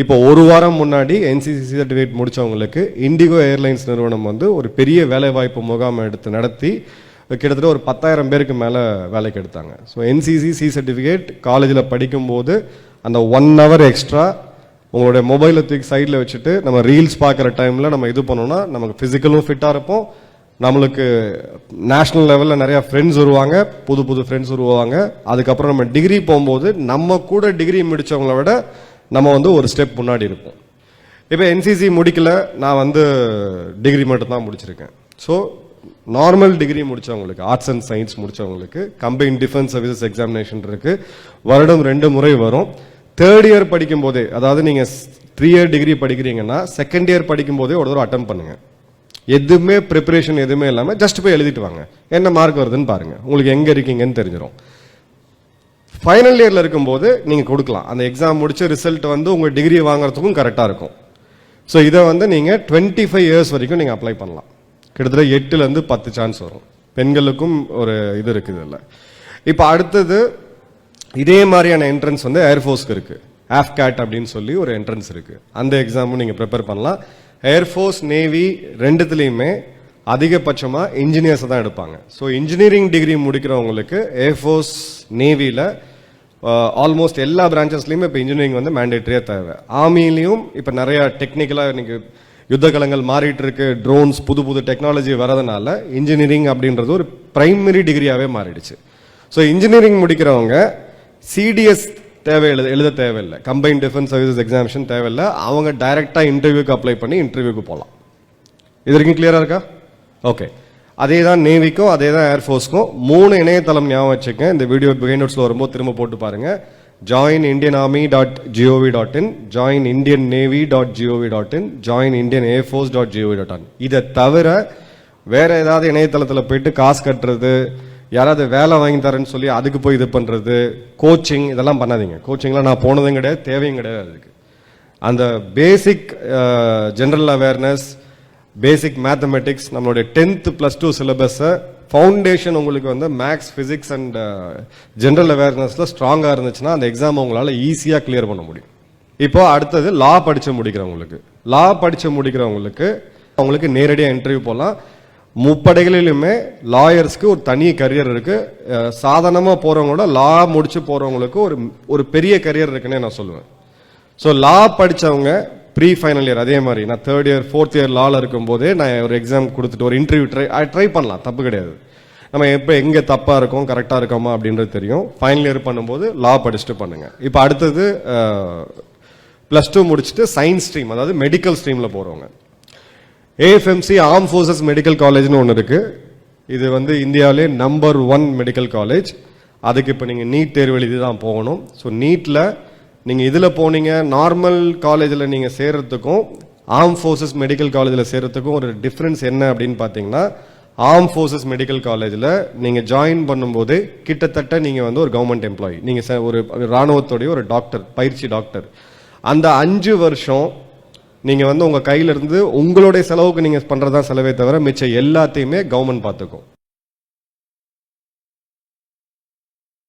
இப்போ ஒரு வாரம் முன்னாடி என்சிசி சர்டிஃபிகேட் முடித்தவங்களுக்கு இண்டிகோ ஏர்லைன்ஸ் நிறுவனம் வந்து ஒரு பெரிய வேலைவாய்ப்பு முகாம் நடத்தி கிட்டத்தட்ட ஒரு 10,000 பேருக்கு மேலே வேலைக்கு எடுத்தாங்க. ஸோ என்சிசி சர்டிஃபிகேட் காலேஜில் படிக்கும்போது அந்த 1 hour எக்ஸ்ட்ரா உங்களுடைய மொபைலை தூக்கி சைடில் வச்சுட்டு நம்ம ரீல்ஸ் பார்க்குற டைமில் நம்ம இது பண்ணோம்னா நமக்கு ஃபிசிக்கலும் ஃபிட்டாக இருப்போம், நம்மளுக்கு நேஷ்னல் லெவலில் நிறையா ஃப்ரெண்ட்ஸ் வருவாங்க, புது புது ஃப்ரெண்ட்ஸ் வருவாங்க. அதுக்கப்புறம் நம்ம டிகிரி போகும்போது நம்ம கூட டிகிரி முடித்தவங்கள விட நம்ம வந்து ஒரு ஸ்டெப் முன்னாடி இருப்போம். இப்போ என்சிசி முடிக்கல, நான் வந்து டிகிரி மட்டும்தான் முடிச்சிருக்கேன். ஸோ நார்மல் டிகிரி முடித்தவங்களுக்கு, ஆர்ட்ஸ் அண்ட் சயின்ஸ் முடித்தவங்களுக்கு கம்பைன் டிஃபென்ஸ் சர்வீசஸ் எக்ஸாமினேஷன் இருக்குது. வருடம் 2 முறை வரும். 3rd இயர் படிக்கும் போதே, அதாவது நீங்கள் 3 year டிகிரி படிக்கிறீங்கன்னா 2nd இயர் படிக்கும் போதே ஒரு தடவை அட்டம் பண்ணுங்க. எதுவுமே ப்ரிப்பரேஷன் எதுவுமே இல்லாமல் ஜஸ்ட் போய் எழுதிட்டு வாங்க, என்ன மார்க் வருதுன்னு பாருங்க, உங்களுக்கு எங்கே இருக்கீங்கன்னு தெரிஞ்சிடும். ஃபைனல் இயரில் இருக்கும்போது நீங்கள் கொடுக்கலாம். அந்த எக்ஸாம் முடிச்ச ரிசல்ட் வந்து உங்கள் டிகிரி வாங்குறதுக்கும் கரெக்டாக இருக்கும். ஸோ இதை வந்து நீங்கள் 25 years வரைக்கும் நீங்கள் அப்ளை பண்ணலாம். கிட்டத்தட்ட 8 to 10 சான்ஸ் வரும். பெண்களுக்கும் ஒரு இது இருக்குது இல்லை. இப்போ அடுத்தது இதே மாதிரியான என்ட்ரன்ஸ் வந்து ஏர்ஃபோர்ஸ்க்கு இருக்குது. ஆஃப்கேட் அப்படின்னு சொல்லி ஒரு என்ட்ரன்ஸ் இருக்குது. அந்த எக்ஸாமும் நீங்கள் ப்ரிப்பேர் பண்ணலாம். ஏர்ஃபோர்ஸ், நேவி ரெண்டுத்துலேயுமே அதிகபட்சமாக இன்ஜினியர்ஸை தான் எடுப்பாங்க. ஸோ இன்ஜினியரிங் டிகிரி முடிக்கிறவங்களுக்கு ஏர்ஃபோர்ஸ், நேவியில் ஆல்மோஸ்ட் எல்லா பிரான்ச்சஸ்லையுமே இப்போ இன்ஜினியரிங் வந்து மேண்டேட்டரியாக தேவை. ஆர்மிலையும் இப்போ நிறையா டெக்னிக்கலாக இன்னைக்கு யுத்த கலங்கள் மாறிட்டு இருக்கு, ட்ரோன்ஸ், புது புது டெக்னாலஜி வரதுனால இன்ஜினியரிங் அப்படின்றது ஒரு பிரைமரி டிகிரியாகவே மாறிடுச்சு. ஸோ இன்ஜினியரிங் முடிக்கிறவங்க சிடிஎஸ் எழுத தேவையில்லை, கம்பைன் டிஃபென்ஸ் சர்வீசஸ் எக்ஸாமினேஷன் தேவையில்லை. அவங்க டைரெக்டாக இன்டர்வியூக்கு அப்ளை பண்ணி இன்டர்வியூக்கு போகலாம். இது வரைக்கும் கிளியராக இருக்கா? ஓகே. அதே தான் நேவிக்கும், அதே தான் ஏர்ஃபோர்ஸ்க்கும். 3 இணையதளம் ஞாபகம் வச்சுக்கேன். இந்த வீடியோ பிஹைண்ட் நோட்ஸில் வரும்போது திரும்ப போட்டு பாருங்க. joinindianarmy.gov.in, joinindiannavy.gov.in, joinindianairforce.gov.in. இதை தவிர வேற ஏதாவது இணையதளத்தில் போயிட்டு காசு கட்டுறது, யாராவது வேலை வாங்கி தரேன்னு சொல்லி அதுக்கு போய் இது பண்ணுறது, கோச்சிங், இதெல்லாம் பண்ணாதீங்க. கோச்சிங்லாம் நான் போனதும் கிடையாது, தேவையும் கிடையாது. அதுக்கு அந்த பேசிக் ஜென்ரல் அவேர்னஸ், பேசிக் மேத்தமெட்டிக்ஸ், நம்மளுடைய 10th +2 சிலபஸை ஃபவுண்டேஷன் உங்களுக்கு வந்து மேக்ஸ், ஃபிசிக்ஸ் அண்ட் ஜென்ரல் அவேர்னஸில் ஸ்ட்ராங்காக இருந்துச்சுன்னா அந்த எக்ஸாம் உங்களால் ஈஸியாக கிளியர் பண்ண முடியும். இப்போ அடுத்தது லா படித்து முடிக்கிறவங்களுக்கு அவங்களுக்கு நேரடியாக இன்டர்வியூ போகலாம். முப்படைகளிலுமே லாயர்ஸ்க்கு ஒரு தனி கரியர் இருக்குது. சாதாரணமாக போகிறவங்களோட லா முடிச்சு போகிறவங்களுக்கு ஒரு பெரிய கரியர் இருக்குன்னு நான் சொல்லுவேன். ஸோ லா படித்தவங்க ப்ரீ ஃபைனல் இயர், அதே மாதிரி நான் 3rd year 4th year லாவில் இருக்கும்போதே நான் ஒரு எக்ஸாம் கொடுத்துட்டு ஒரு இன்டர்வியூ ட்ரை பண்ணலாம், தப்பு கிடையாது. நம்ம எப்போ எங்கே தப்பாக இருக்கோம், கரெக்டாக இருக்கோமா அப்படின்றது தெரியும். ஃபைனல் இயர் பண்ணும்போது லா படிச்சுட்டு பண்ணுங்கள். இப்போ அடுத்தது +2 முடிச்சுட்டு சயின்ஸ் ஸ்ட்ரீம், அதாவது மெடிக்கல் ஸ்ட்ரீமில் போகிறவங்க, ஏஎஃப்எம்சி ஆர்ம் ஃபோர்ஸஸ் மெடிக்கல் காலேஜ்னு ஒன்று இருக்குது. இது வந்து இந்தியாவிலே நம்பர் 1 மெடிக்கல் காலேஜ். அதுக்கு இப்போ நீங்கள் நீட் தேர்வு எழுதி தான் போகணும். ஸோ நீட்டில் நீங்கள் இதில் போனீங்க, நார்மல் காலேஜில் நீங்கள் சேர்கிறதுக்கும் ஆர்ம் ஃபோர்ஸஸ் மெடிக்கல் காலேஜில் சேர்கிறதுக்கும் ஒரு டிஃப்ரென்ஸ் என்ன அப்படின்னு பார்த்தீங்கன்னா, ஆர்ம் ஃபோர்ஸஸ் மெடிக்கல் காலேஜில் நீங்கள் ஜாயின் பண்ணும்போது கிட்டத்தட்ட நீங்கள் வந்து ஒரு கவர்மெண்ட் எம்ப்ளாயி, நீங்கள் ஒரு இராணுவத்தோடைய ஒரு டாக்டர், பயிற்சி டாக்டர். அந்த 5 வருஷம் நீங்கள் வந்து உங்கள் கையிலிருந்து உங்களுடைய செலவுக்கு நீங்கள் பண்ணுறதா செலவே தவிர மிச்சம் எல்லாத்தையுமே கவர்மெண்ட் பார்த்துக்கும்.